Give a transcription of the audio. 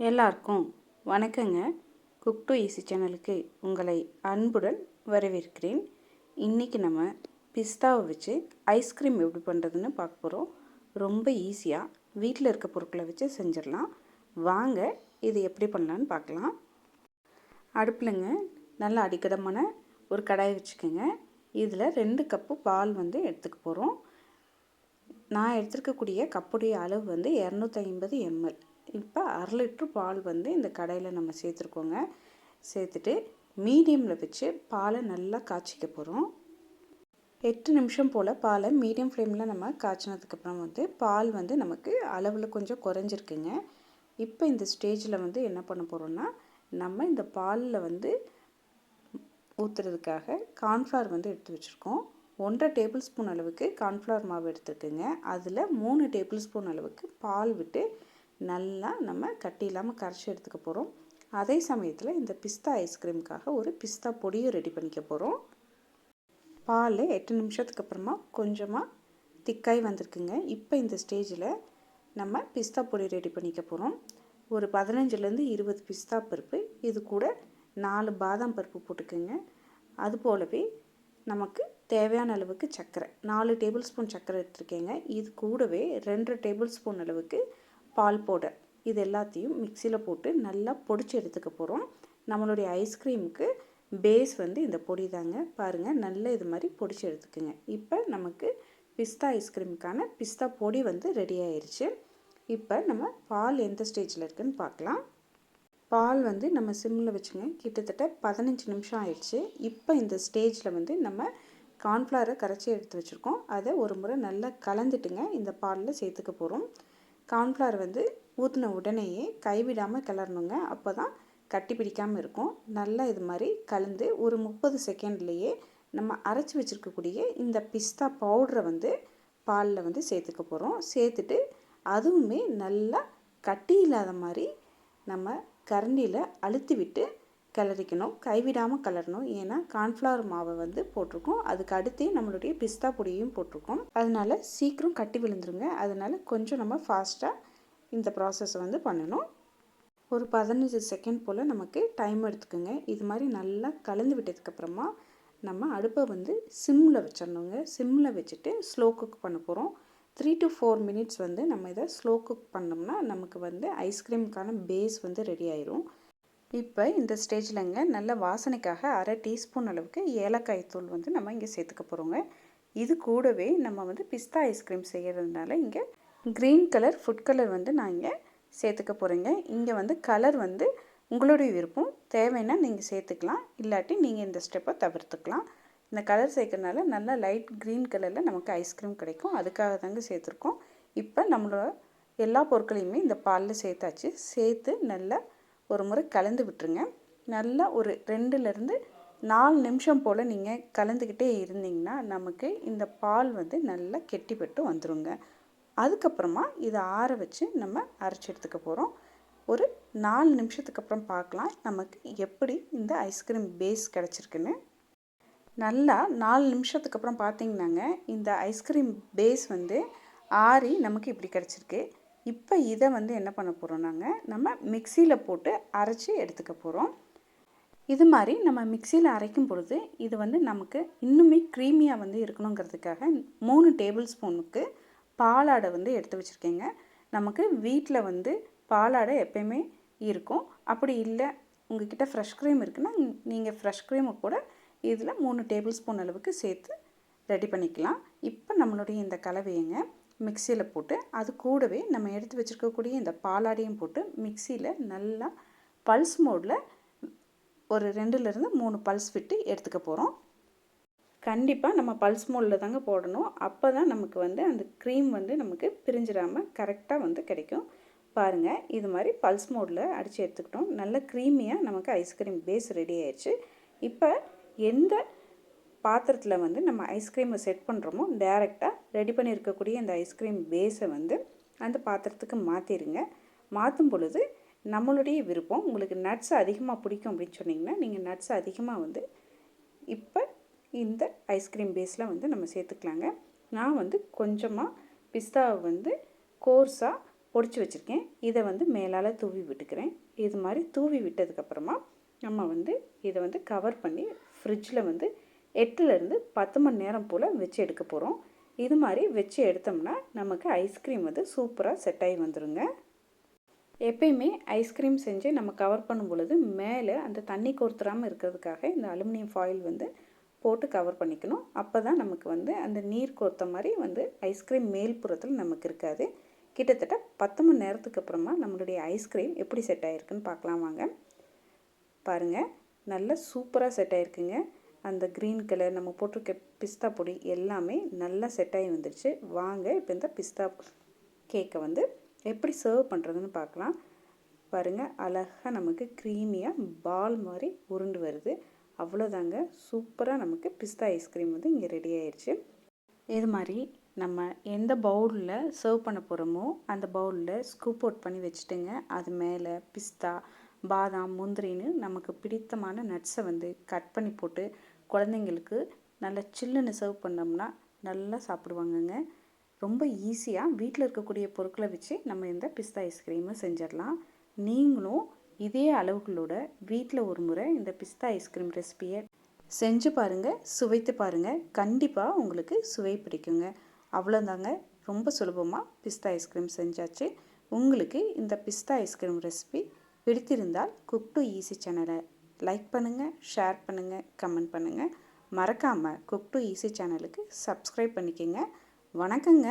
எல்லாருக்கும் வணக்கங்க. Cook to easy சேனலுக்கு உங்களை அன்புடன் வரவேற்கிறேன். இன்றைக்கி நம்ம பிஸ்தாவை வச்சு ஐஸ்கிரீம் எப்படி பண்ணுறதுன்னு பார்க்க போகிறோம். ரொம்ப ஈஸியாக வீட்டில் இருக்க பொருட்களை வச்சு செஞ்சிடலாம். வாங்க இது எப்படி பண்ணலான்னு பார்க்கலாம். அடுப்பிலங்க நல்லா அடிக்கடமான ஒரு கடாய் வச்சுக்கோங்க. இதில் 2 கப்பு பால் எடுத்துக்க போகிறோம். நான் எடுத்துருக்கக்கூடிய கப்புடைய அளவு 250 ml. இப்போ 1/2 லிட்டர் பால் இந்த கடாயில் நம்ம சேர்த்துருக்கோங்க. சேர்த்துட்டு மீடியமில் வச்சு பாலை நல்லா காய்ச்சிக்க போகிறோம். 8 நிமிஷம் போல் பாலை மீடியம் ஃப்ளேமில் நம்ம காய்ச்சினதுக்கப்புறம் பால் நமக்கு அளவில் கொஞ்சம் குறைஞ்சிருக்குங்க. இப்போ இந்த ஸ்டேஜில் என்ன பண்ண போகிறோன்னா, நம்ம இந்த பாலில் ஊற்றுறதுக்காக கார்ன்ஃப்ளவர் எடுத்து வச்சுருக்கோம். 1.5 டேபிள் ஸ்பூன் அளவுக்கு கார்ன்ஃப்ளவர் மாவு எடுத்துருக்குங்க. அதில் 3 டேபிள் ஸ்பூன் அளவுக்கு பால் விட்டு நல்லா நம்ம கட்டி இல்லாமல் கரைச்சி எடுத்துக்க போகிறோம். அதே சமயத்தில் இந்த பிஸ்தா ஐஸ்கிரீமுக்காக ஒரு பிஸ்தா பொடியும் ரெடி பண்ணிக்க போகிறோம். பால் 8 நிமிஷத்துக்கு அப்புறமா கொஞ்சமாக திக்காய் வந்திருக்குங்க. இப்போ இந்த ஸ்டேஜில் நம்ம பிஸ்தா பொடி ரெடி பண்ணிக்க போகிறோம். ஒரு 15லேருந்து 20 பிஸ்தா பருப்பு, இது கூட 4 பாதாம் பருப்பு போட்டுக்குங்க. அது போலவே நமக்கு தேவையான அளவுக்கு சர்க்கரை 4 டேபிள் ஸ்பூன் சர்க்கரை எடுத்துருக்கேங்க. இது கூடவே 2 டேபிள் ஸ்பூன் அளவுக்கு பால் பவுடர், இது எல்லாத்தையும் மிக்சியில் போட்டு நல்லா பொடிச்சு எடுத்துக்க போகிறோம். நம்மளுடைய ஐஸ்கிரீமுக்கு பேஸ் இந்த பொடி தாங்க. பாருங்கள், நல்லா இது மாதிரி பொடிச்சு எடுத்துக்குங்க. இப்போ நமக்கு பிஸ்தா ஐஸ்கிரீமுக்கான பிஸ்தா பொடி ரெடி ஆயிடுச்சு. இப்போ நம்ம பால் எந்த ஸ்டேஜில் இருக்குதுன்னு பார்க்கலாம். பால் நம்ம சிம்மில் வச்சுங்க. கிட்டத்தட்ட 15 நிமிஷம் ஆயிடுச்சு. இப்போ இந்த ஸ்டேஜில் நம்ம கார்ன்ஃப்ளவரை கரைச்சி எடுத்து வச்சுருக்கோம். அதை ஒரு முறை நல்லா கலந்துட்டுங்க இந்த பாலில் சேர்த்துக்க போகிறோம். கார்ன்ஃப்ளவர் ஊற்றின உடனேயே கைவிடாமல் கிளறணுங்க. அப்போ தான் கட்டி பிடிக்காமல் இருக்கும். நல்லா இது மாதிரி கலந்து ஒரு 30 செகண்ட்லேயே நம்ம அரைச்சி வச்சுருக்கக்கூடிய இந்த பிஸ்தா பவுடரை பாலில் சேர்த்துக்க போகிறோம். சேர்த்துட்டு அதுவுமே நல்லா கட்டி இல்லாத மாதிரி நம்ம கரண்டியில் அழுத்தி விட்டு கிளறிக்கணும். கைவிடாமல் கிளறணும். ஏன்னா கார்ன்ஃப்ளவர் மாவை போட்டிருக்கோம். அதுக்கு அடுத்தே நம்மளுடைய பிஸ்தா பொடியும் போட்டிருக்கோம். அதனால் சீக்கிரம் கட்டி விழுந்துருங்க. அதனால் கொஞ்சம் நம்ம ஃபாஸ்ட்டாக இந்த ப்ராசஸை பண்ணணும். ஒரு 15 செகண்ட் போல் நமக்கு டைம் எடுத்துக்கோங்க. இது மாதிரி நல்லா கலந்து விட்டதுக்கப்புறமா நம்ம அடுப்பை சிம்மில் வச்சிடணுங்க. சிம்மில் வச்சுட்டு ஸ்லோ குக் பண்ண போகிறோம். 3 to 4 மினிட்ஸ் நம்ம இதை ஸ்லோ குக் பண்ணோம்னா நமக்கு ஐஸ்கிரீமுக்கான பேஸ் ரெடி ஆயிரும். இப்போ இந்த ஸ்டேஜில்ங்க நல்ல வாசனைக்காக 1/2 டீஸ்பூன் அளவுக்கு ஏலக்காய் தூள் நம்ம இங்கே சேர்த்துக்க போகிறோங்க. இது கூடவே நம்ம பிஸ்தா ஐஸ்கிரீம் செய்கிறதுனால இங்கே க்ரீன் கலர் ஃபுட் கலர் நான் இங்கே சேர்த்துக்க போகிறேங்க. இங்கே கலர் உங்களுடைய விருப்பம். தேவைன்னா நீங்கள் சேர்த்துக்கலாம், இல்லாட்டி நீங்கள் இந்த ஸ்டெப்பை தவிர்த்துக்கலாம். இந்த கலர் சேர்க்கறனால நல்லா லைட் க்ரீன் கலரில் நமக்கு ஐஸ்கிரீம் கிடைக்கும். அதுக்காக தாங்க சேர்த்துருக்கோம். இப்போ நம்மளோட எல்லா பொருட்களையுமே இந்த பாலில் சேர்த்தாச்சு. சேர்த்து நல்லா ஒரு முறை கலந்து விட்டுருங்க. நல்லா ஒரு 2லேருந்து 4 நிமிஷம் போல் நீங்கள் கலந்துக்கிட்டே இருந்தீங்கன்னா நமக்கு இந்த பால் நல்லா கெட்டிப்பட்டு வந்துடுங்க. அதுக்கப்புறமா இதை ஆற வச்சு நம்ம அரைச்சி எடுத்துக்க போகிறோம். ஒரு 4 நிமிஷத்துக்கு அப்புறம் பார்க்கலாம் நமக்கு எப்படி இந்த ஐஸ்கிரீம் பேஸ் கிடச்சிருக்குன்னு. நல்லா 4 நிமிஷத்துக்கு அப்புறம் பார்த்திங்கன்னாங்க இந்த ஐஸ்கிரீம் பேஸ் ஆறி நமக்கு இப்படி கிடச்சிருக்கு. இப்போ இதை என்ன பண்ண போகிறோம்னாங்க, நம்ம மிக்சியில் போட்டு அரைச்சி எடுத்துக்க போகிறோம். இது மாதிரி நம்ம மிக்சியில் அரைக்கும் பொழுது இது நமக்கு இன்னுமே க்ரீமியாக இருக்கணுங்கிறதுக்காக 3 டேபிள் ஸ்பூனுக்கு பாலாடை எடுத்து வச்சுருக்கேங்க. நமக்கு வீட்டில் பாலாடை எப்பயுமே இருக்கும். அப்படி இல்லை உங்கள்கிட்ட ஃப்ரெஷ் க்ரீம் இருக்குன்னா நீங்கள் ஃப்ரெஷ் க்ரீமை கூட இதில் 3 டேபிள் ஸ்பூன் அளவுக்கு சேர்த்து ரெடி பண்ணிக்கலாம். இப்போ நம்மளுடைய இந்த கலவையங்க மிக்சியில் போட்டு அது கூடவே நம்ம எடுத்து வச்சுருக்கக்கூடிய இந்த பாலாடையும் போட்டு மிக்சியில் நல்லா பல்ஸ் மோடில் ஒரு 2லேருந்து 3 பல்ஸ் விட்டு எடுத்துக்க போகிறோம். கண்டிப்பாக நம்ம பல்ஸ் மோடில் தாங்க போடணும். அப்போ தான் நமக்கு அந்த க்ரீம் நமக்கு பிரிஞ்சிடாமல் கரெக்டாக கிடைக்கும். பாருங்கள், இது மாதிரி பல்ஸ் மோடில் அடித்து எடுத்துக்கிட்டோம். நல்ல க்ரீமியாக நமக்கு ஐஸ்கிரீம் பேஸ் ரெடி ஆயிடுச்சு. இப்போ எந்த பாத்திரத்தில் நம்ம ஐஸ்கிரீமை செட் பண்ணுறோமோ டைரெக்டாக ரெடி பண்ணியிருக்கக்கூடிய இந்த ஐஸ்கிரீம் பேஸை அந்த பாத்திரத்துக்கு மாற்றிடுங்க. மாற்றும் பொழுது நம்மளுடைய விருப்பம். உங்களுக்கு நட்ஸ் அதிகமாக பிடிக்கும் அப்படின்னு சொன்னிங்கன்னா நீங்கள் நட்ஸ் அதிகமாக இப்போ இந்த ஐஸ்கிரீம் பேஸில் நம்ம சேர்த்துக்கலாங்க. நான் கொஞ்சமாக பிஸ்தாவை கோர்ஸாக பொடிச்சு வச்சுருக்கேன். இதை வந்து மேலால் தூவி விட்டுக்கிறேன். இது மாதிரி தூவி விட்டதுக்கப்புறமா நம்ம வந்து இதை வந்து கவர் பண்ணி ஃப்ரிட்ஜில் வந்து 8லேருந்து 10 மணி நேரம் போல் வச்சு எடுக்க போகிறோம். இது மாதிரி வச்சு எடுத்தோம்னா நமக்கு ஐஸ்கிரீம் வந்து சூப்பராக செட் ஆகி வந்துடுங்க. எப்பயுமே ஐஸ்கிரீம் செஞ்சு நம்ம கவர் பண்ணும் பொழுது மேலே அந்த தண்ணி கோர்த்துறாமல் இருக்கிறதுக்காக இந்த அலுமினியம் ஃபாயில் வந்து போட்டு கவர் பண்ணிக்கணும். அப்போ தான் நமக்கு வந்து அந்த நீர் கோர்த்த மாதிரி வந்து ஐஸ்கிரீம் மேல்புறத்தில் நமக்கு இருக்காது. கிட்டத்தட்ட 10 மணி நேரத்துக்கு அப்புறமா நம்மளுடைய ஐஸ்கிரீம் எப்படி செட் ஆகிருக்குன்னு பார்க்கலாம் வாங்க. பாருங்கள், நல்லா சூப்பராக செட் ஆகிருக்குங்க. அந்த க்ரீன் கலர் நம்ம போட்டிருக்க பிஸ்தா பொடி எல்லாமே நல்லா செட் ஆகி வந்துடுச்சு. வாங்க இப்போ இந்த பிஸ்தா கேக்கை வந்து எப்படி சர்வ் பண்ணுறதுன்னு பார்க்கலாம். பாருங்கள், அழகாக நமக்கு க்ரீமியாக பால் மாதிரி உருண்டு வருது. அவ்வளோதாங்க, சூப்பராக நமக்கு பிஸ்தா ஐஸ்கிரீம் வந்து இங்கே ரெடி ஆயிடுச்சு. இது மாதிரி நம்ம எந்த பவுலில் சர்வ் பண்ண போகிறோமோ அந்த பவுலில் ஸ்கூப் அவுட் பண்ணி வச்சுட்டுங்க. அது மேலே பிஸ்தா, பாதாம், முந்திரின்னு நமக்கு பிடித்தமான நட்ஸை வந்து கட் பண்ணி போட்டு குழந்தைங்களுக்கு நல்லா சில்லுன்னு சர்வ் பண்ணோம்னா நல்லா சாப்பிடுவாங்கங்க. ரொம்ப ஈஸியாக வீட்டில் இருக்கக்கூடிய பொருட்களை வச்சு நம்ம இந்த பிஸ்தா ஐஸ்கிரீமை செஞ்சிடலாம். நீங்களும் இதே அளவுகளோட வீட்டில் ஒரு முறை இந்த பிஸ்தா ஐஸ்கிரீம் ரெசிபியை செஞ்சு பாருங்கள், சுவைத்து பாருங்கள். கண்டிப்பாக உங்களுக்கு சுவை பிடிக்குங்க. அவ்வளோதாங்க, ரொம்ப சுலபமாக பிஸ்தா ஐஸ்கிரீம் செஞ்சாச்சு. உங்களுக்கு இந்த பிஸ்தா ஐஸ்கிரீம் ரெசிபி பிடித்திருந்தால் குக் டு ஈஸி சேனலை லைக் பண்ணுங்கள், ஷேர் பண்ணுங்கள், கமெண்ட் பண்ணுங்கள். மறக்காமல் குக் டு ஈஸி சேனலுக்கு சப்ஸ்கிரைப் பண்ணிக்கோங்க. வணக்கங்க.